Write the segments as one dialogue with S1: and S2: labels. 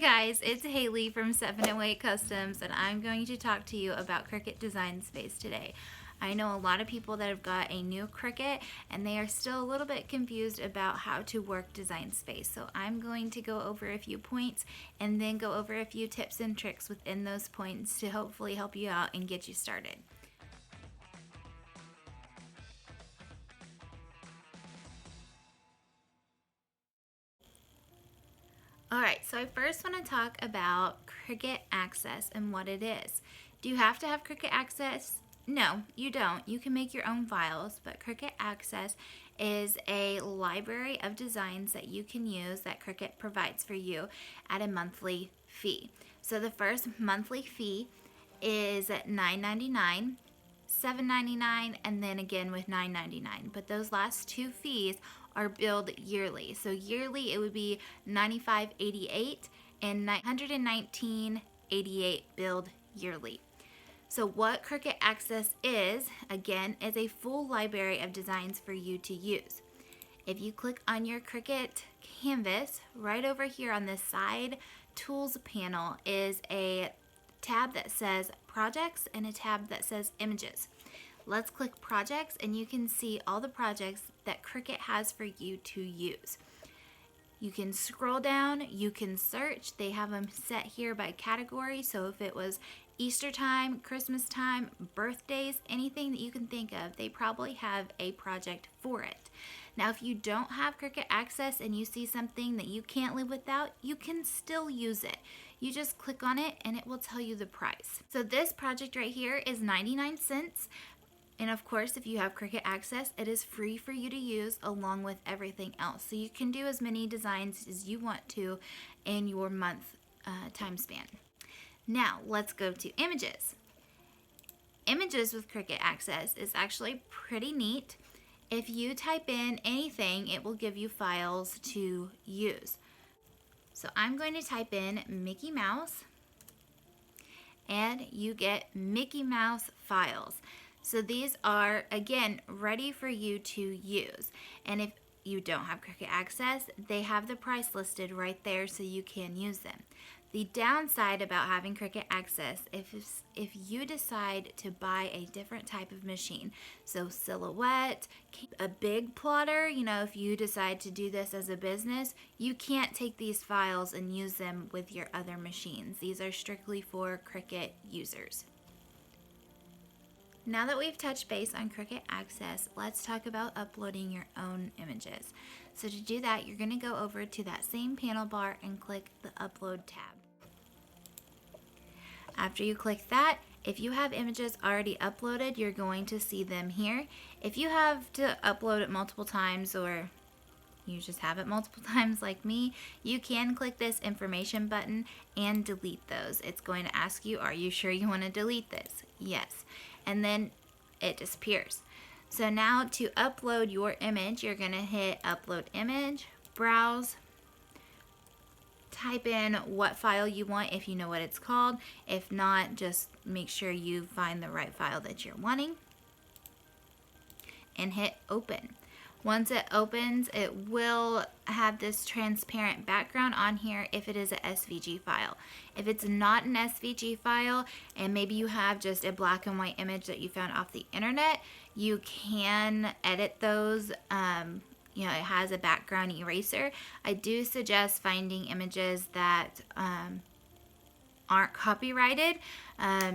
S1: guys, it's Haley from 708 Customs, and I'm going to talk to you about Cricut Design Space today. I know a lot of people that have got a new Cricut and they are still a little bit confused about how to work Design Space. So I'm going to go over a few points and then go over a few tips and tricks within those points to hopefully help you out and get you started. Alright, so I first want to talk about Cricut Access and what it is. Do you have to have Cricut Access? No, you don't. You can make your own files, but Cricut Access is a library of designs that you can use that Cricut provides for you at a monthly fee. So the first monthly fee is at $9.99, $7.99, and then again with $9.99. But those last two fees are billed yearly. So yearly it would be $95.88 and $119.88 billed yearly. So what Cricut Access is, again, is a full library of designs for you to use. If you click on your Cricut canvas, right over here on this side tools panel is a tab that says projects and a tab that says images. Let's click projects and you can see all the projects that Cricut has for you to use. You can scroll down, you can search. They have them set here by category. So if it was Easter time, Christmas time, birthdays, anything that you can think of, they probably have a project for it. Now, if you don't have Cricut Access and you see something that you can't live without, you can still use it. You just click on it and it will tell you the price. So this project right here is 99 cents. And of course, if you have Cricut Access, it is free for you to use along with everything else. So you can do as many designs as you want to in your month time span. Now, let's go to images. Images with Cricut Access is actually pretty neat. If you type in anything, it will give you files to use. So I'm going to type in Mickey Mouse, and you get Mickey Mouse files. So these are, again, ready for you to use. And if you don't have Cricut Access, they have the price listed right there so you can use them. The downside about having Cricut Access, if you decide to buy a different type of machine, so Silhouette, a big plotter, if you decide to do this as a business, you can't take these files and use them with your other machines. These are strictly for Cricut users. Now that we've touched base on Cricut Access, let's talk about uploading your own images. So to do that, you're going to go over to that same panel bar and click the Upload tab. After you click that, if you have images already uploaded, you're going to see them here. If you have to upload it multiple times or you just have it multiple times like me, you can click this information button and delete those. It's going to ask you, are you sure you want to delete this? Yes. And then it disappears. So now to upload your image, you're going to hit Upload Image, Browse, type in what file you want if you know what it's called. If not, just make sure you find the right file that you're wanting and hit Open. Once it opens, it will have this transparent background on here if it is a SVG file. If it's not an SVG file and maybe you have just a black and white image that you found off the internet, you can edit those. It has a background eraser. I do suggest finding images that aren't copyrighted,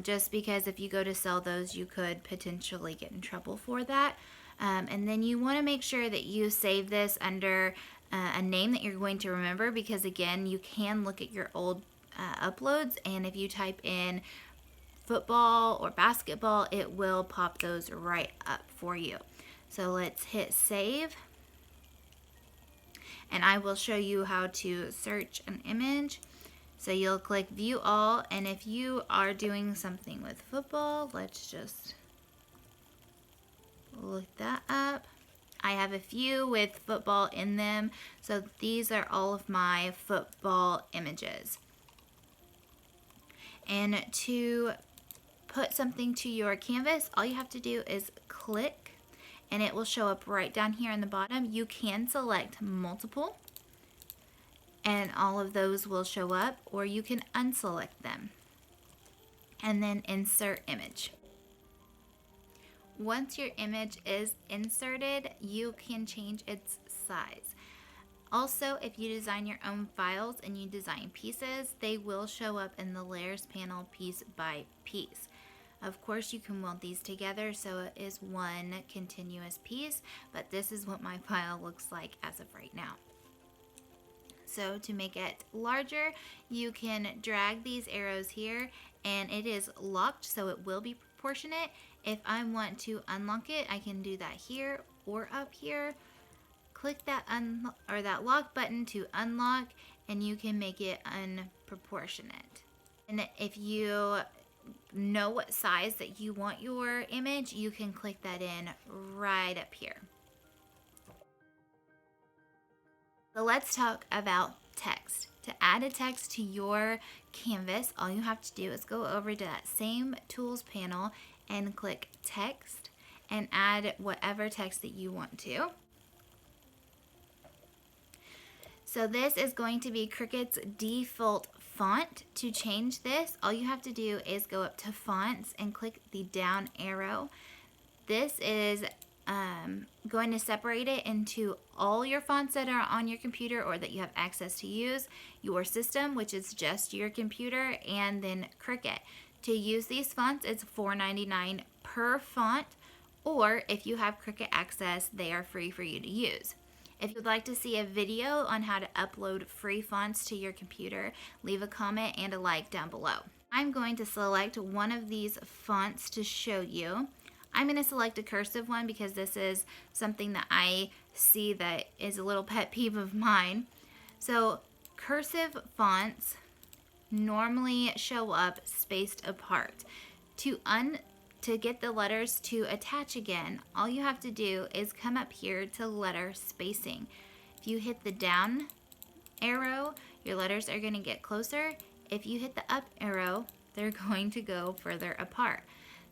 S1: just because if you go to sell those, you could potentially get in trouble for that. And then you want to make sure that you save this under a name that you're going to remember, because again, you can look at your old uploads, and if you type in football or basketball, it will pop those right up for you. So let's hit save, and I will show you how to search an image. So you'll click view all, and if you are doing something with football, let's just look that up. I have a few with football in them, so these are all of my football images. And to put something to your canvas, all you have to do is click and it will show up right down here in the bottom. You can select multiple and all of those will show up, or you can unselect them and then insert image. Once your image is inserted, you can change its size. Also, if you design your own files and you design pieces, they will show up in the layers panel piece by piece. Of course, you can weld these together so it is one continuous piece, but this is what my file looks like as of right now. So to make it larger, you can drag these arrows here and it is locked, so it will be proportionate. If I want to unlock it, I can do that here or up here. Click that that lock button to unlock, and you can make it unproportionate. And if you know what size that you want your image, you can click that in right up here. So let's talk about text. To add a text to your canvas, all you have to do is go over to that same tools panel and click text and add whatever text that you want to. So this is going to be Cricut's default font. To change this, all you have to do is go up to fonts and click the down arrow. This is going to separate it into all your fonts that are on your computer or that you have access to use, your system, which is just your computer, and then Cricut. To use these fonts, it's $4.99 per font, or if you have Cricut Access, they are free for you to use. If you'd like to see a video on how to upload free fonts to your computer, leave a comment and a like down below. I'm going to select one of these fonts to show you. I'm going to select a cursive one because this is something that I see that is a little pet peeve of mine. So cursive fonts normally show up spaced apart. To get the letters to attach again, all you have to do is come up here to letter spacing. If you hit the down arrow, your letters are going to get closer. If you hit the up arrow, they're going to go further apart.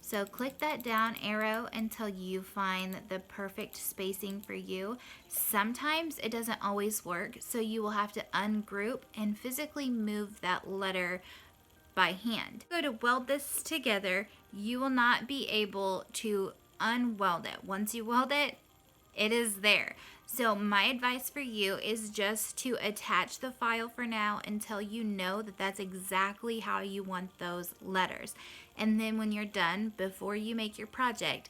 S1: So click that down arrow until you find the perfect spacing for you. Sometimes it doesn't always work, so you will have to ungroup and physically move that letter by hand. Go to weld this together, you will not be able to unweld it. Once you weld it, it is there. So my advice for you is just to attach the file for now until you know that that's exactly how you want those letters. And then when you're done, before you make your project,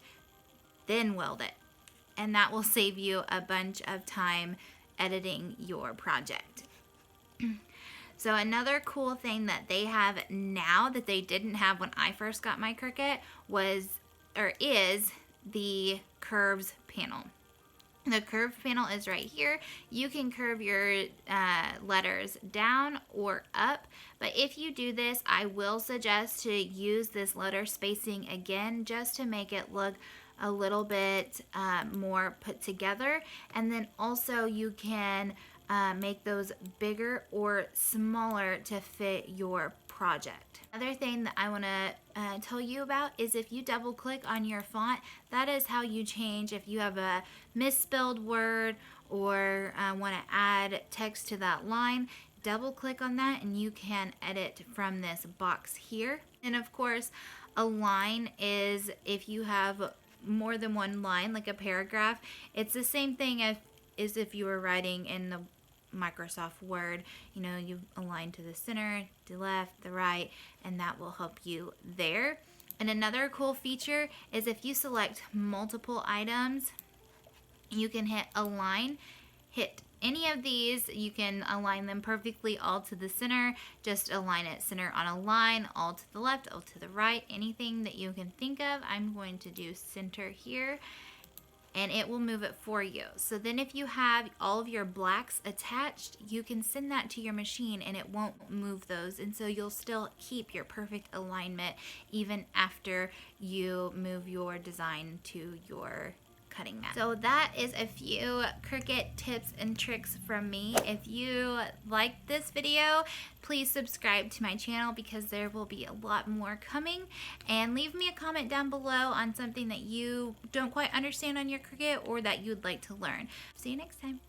S1: then weld it. And that will save you a bunch of time editing your project. So another cool thing that they have now that they didn't have when I first got my Cricut is the curves panel. The curve panel is right here. You can curve your letters down or up, but if you do this, I will suggest to use this letter spacing again just to make it look a little bit more put together. And then also you can make those bigger or smaller to fit your project. Another thing that I want to tell you about is if you double click on your font, that is how you change if you have a misspelled word or want to add text to that line. Double click on that and you can edit from this box here. And of course, a line is if you have more than one line, like a paragraph. It's the same thing as if you were writing in the Microsoft Word. You know, you align to the center, the left, the right, and that will help you there. And another cool feature is if you select multiple items, you can hit align. Hit any of these, you can align them perfectly all to the center. Just align it center on a line, all to the left, all to the right, anything that you can think of. I'm going to do center here, and it will move it for you. So then if you have all of your blacks attached, you can send that to your machine and it won't move those. And so you'll still keep your perfect alignment even after you move your design to your cutting mat. So that is a few Cricut tips and tricks from me. If you liked this video, please subscribe to my channel because there will be a lot more coming, and leave me a comment down below on something that you don't quite understand on your Cricut or that you'd like to learn. See you next time.